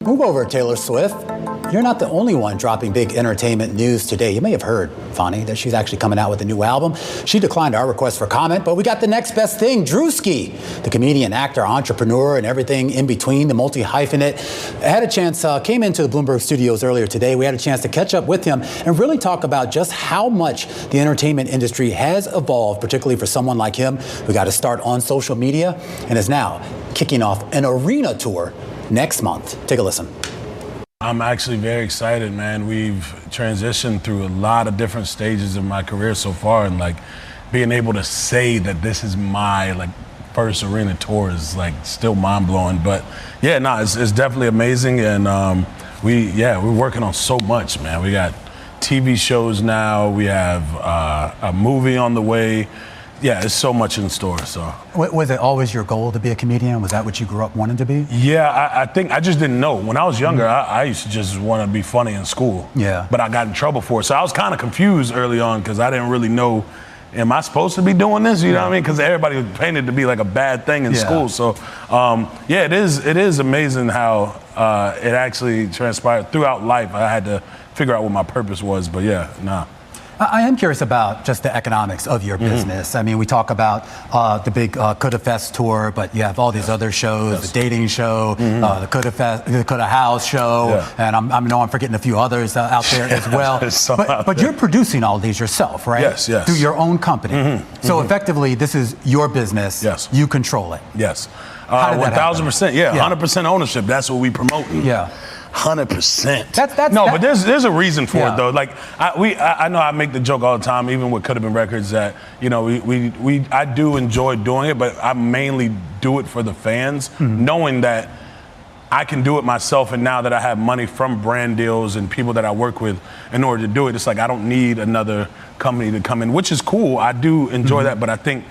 Move over, Taylor Swift. You're not the only one dropping big entertainment news today. You may have heard, Fonny, that she's actually coming out with a new album. She declined our request for comment, but we got the next best thing. Druski, the comedian, actor, entrepreneur, and everything in between, the multi-hyphenate, had a chance, came into the Bloomberg studios earlier today. We had a chance to catch up with him and really talk about just how much the entertainment industry has evolved, particularly for someone like him who got to start on social media and is now kicking off an arena tour next month. Take a listen. I'm actually very excited, man. We've transitioned through a lot of different stages of my career so far, and like being able to say that this is my first arena tour is still mind blowing. But yeah, no, it's definitely amazing, and we're working on so much, man. We got TV shows now. We have a movie on the way. Yeah, it's so much in store. So, was it always your goal to be a comedian? Was that what you grew up wanting to be? Yeah, I think I just didn't know. When I was younger, I used to just want to be funny in school. Yeah. But I got in trouble for it. So I was kind of confused early on because I didn't really know, am I supposed to be doing this? You know what I mean? Because everybody was painted to be like a bad thing in school. So, it is amazing how it actually transpired throughout life. I had to figure out what my purpose was. But yeah, nah. I am curious about just the economics of your business. I mean, we talk about the big Coulda Fest tour, but you have all these other shows, the dating show, the Coulda House show, and I know I'm forgetting a few others out there as well. But you're producing all these yourself, right? Yes. Through your own company. So effectively, this is your business. Yes. You control it. Yes. 1,000%. Yeah, 100% ownership. That's what we promote. Yeah. 100%. But there's a reason for it though. I know I make the joke all the time, even with Could Have Been Records, that I do enjoy doing it, but I mainly do it for the fans, knowing that I can do it myself, and now that I have money from brand deals and people that I work with in order to do it, it's like I don't need another company to come in, which is cool. I do enjoy that, but I think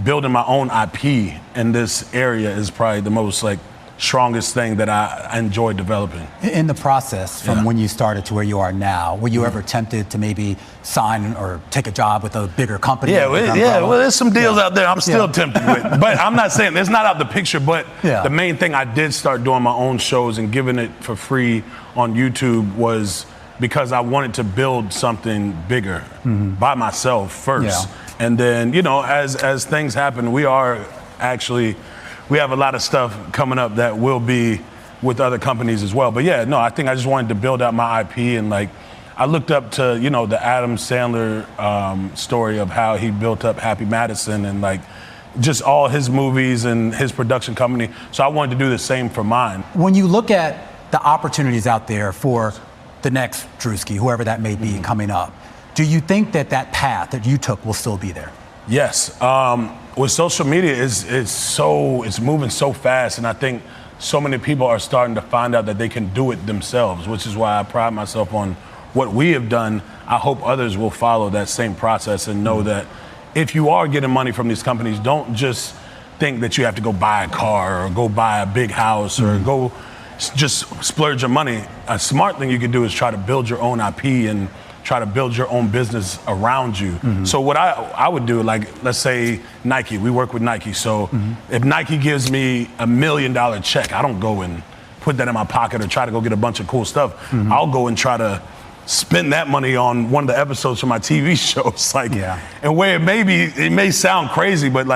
building my own IP in this area is probably the most strongest thing that I enjoy developing. In the process, from when you started to where you are now, were you ever tempted to maybe sign or take a job with a bigger company? Well, there's some deals out there I'm still tempted with. But I'm not saying it's not out the picture, but the main thing I did start doing my own shows and giving it for free on YouTube was because I wanted to build something bigger by myself first. And then, as things happen, we have a lot of stuff coming up that will be with other companies as well. But I think I just wanted to build out my IP, and I looked up to, the Adam Sandler story of how he built up Happy Madison and just all his movies and his production company. So I wanted to do the same for mine. When you look at the opportunities out there for the next Druski, whoever that may be coming up, do you think that path that you took will still be there? Yes. With social media, it's moving so fast, and I think so many people are starting to find out that they can do it themselves, which is why I pride myself on what we have done. I hope others will follow that same process and know that if you are getting money from these companies, don't just think that you have to go buy a car or go buy a big house or go just splurge your money. A smart thing you can do is try to build your own IP and try to build your own business around you. So what I would do, let's say Nike, we work with Nike. So if Nike gives me $1 million check, I don't go and put that in my pocket or try to go get a bunch of cool stuff. I'll go and try to spend that money on one of the episodes from my TV shows. And where it may sound crazy, but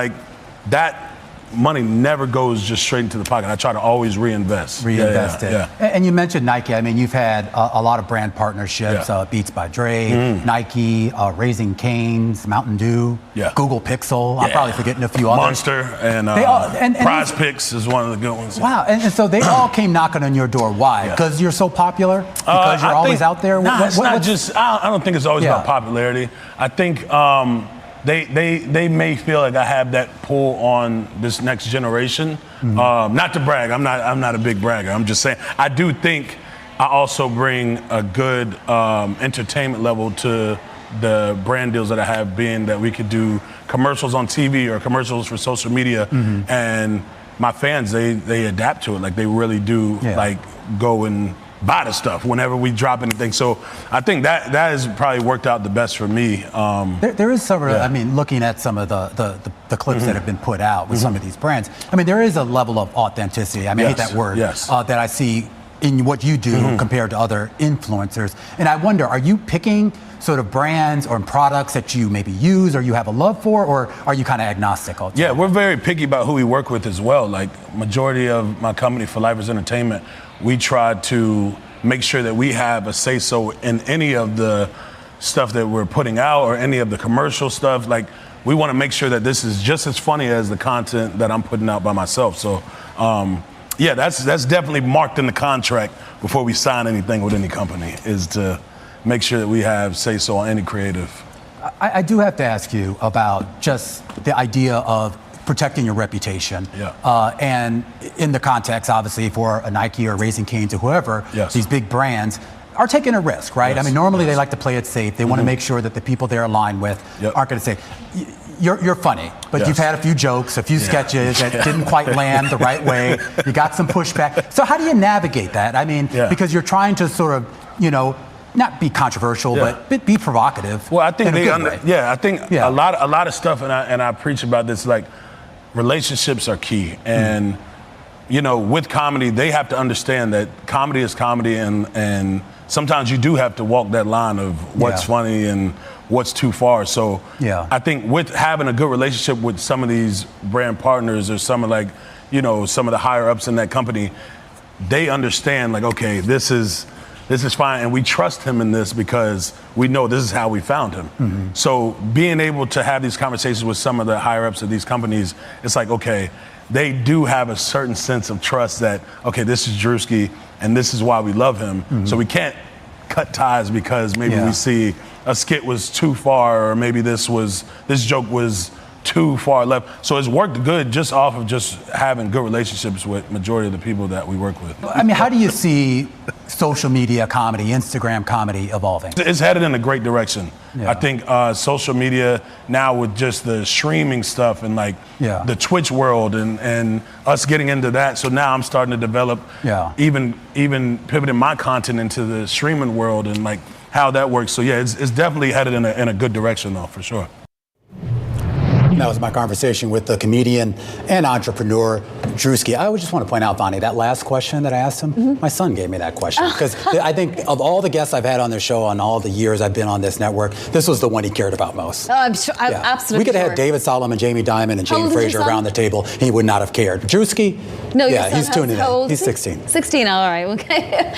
that money never goes just straight into the pocket. I try to always reinvest. Reinvest it. Yeah. And you mentioned Nike. I mean, you've had a lot of brand partnerships, Beats by Dre, Nike, Raising Cane's, Mountain Dew, Google Pixel. I'm probably forgetting a few others. Monster and Prize Picks is one of the good ones. Wow. And so they all came knocking on your door. Why? Because you're so popular? Because you're always out there? It's not just, I don't think it's always about popularity. I think they may feel like I have that pull on this next generation. Not to brag, I'm not a big bragger. I'm just saying I do think I also bring a good entertainment level to the brand deals that I have, being that we could do commercials on TV or commercials for social media, and my fans they adapt to it. They really do go and buy the stuff whenever we drop anything. So I think that has probably worked out the best for me. There is some, I mean, looking at some of the clips that have been put out with some of these brands, I mean, there is a level of authenticity. I mean, I hate that word, that I see in what you do compared to other influencers. And I wonder, are you picking sort of brands or products that you maybe use or you have a love for, or are you kind of agnostic altogether? Yeah, we're very picky about who we work with as well. Like, majority of my company, For Lifers Entertainment, we try to make sure that we have a say-so in any of the stuff that we're putting out or any of the commercial stuff. Like, we want to make sure that this is just as funny as the content that I'm putting out by myself. So, yeah, that's definitely marked in the contract before we sign anything with any company, is to make sure that we have say-so on any creative. I do have to ask you about just the idea of protecting your reputation. Yeah. And in the context, obviously, for a Nike or Raising Cane's or whoever, Yes. these big brands are taking a risk, right? Yes. I mean, normally they like to play it safe. They want to make sure that the people they're aligned with aren't going to say, you're funny, but Yes. you've had a few jokes, a few sketches that didn't quite land the right way. You got some pushback. So how do you navigate that? I mean, because you're trying to sort of, not be controversial, but be provocative. Well, I think a a lot of stuff, and I preach about this, like, relationships are key. And, with comedy, they have to understand that comedy is comedy, and sometimes you do have to walk that line of what's funny and what's too far. So I think with having a good relationship with some of these brand partners or some of some of the higher ups in that company, they understand, like, okay, this is fine, and we trust him in this because we know this is how we found him. So being able to have these conversations with some of the higher ups of these companies, it's like, okay, they do have a certain sense of trust that, okay, this is Druski and this is why we love him. So we can't cut ties because maybe we see a skit was too far, or maybe this joke was too far left. So it's worked good just off of just having good relationships with majority of the people that we work with. I mean, how do you see social media comedy, Instagram comedy evolving? It's headed in a great direction. I think social media now, with just the streaming stuff and the Twitch world and us getting into that. So now I'm starting to develop even pivoting my content into the streaming world and like how that works. So yeah, it's definitely headed in a good direction though, for sure. That was my conversation with the comedian and entrepreneur, Druski. I would just want to point out, Bonnie, that last question that I asked him, my son gave me that question. Because I think of all the guests I've had on this show on all the years I've been on this network, this was the one he cared about most. Oh, I'm sure, I'm absolutely We could have sure. had David Solomon, Jamie Dimon, and Jane Fraser around the table, and he would not have cared. Druski, no, he's tuning in. He's 16. 16, all right, okay.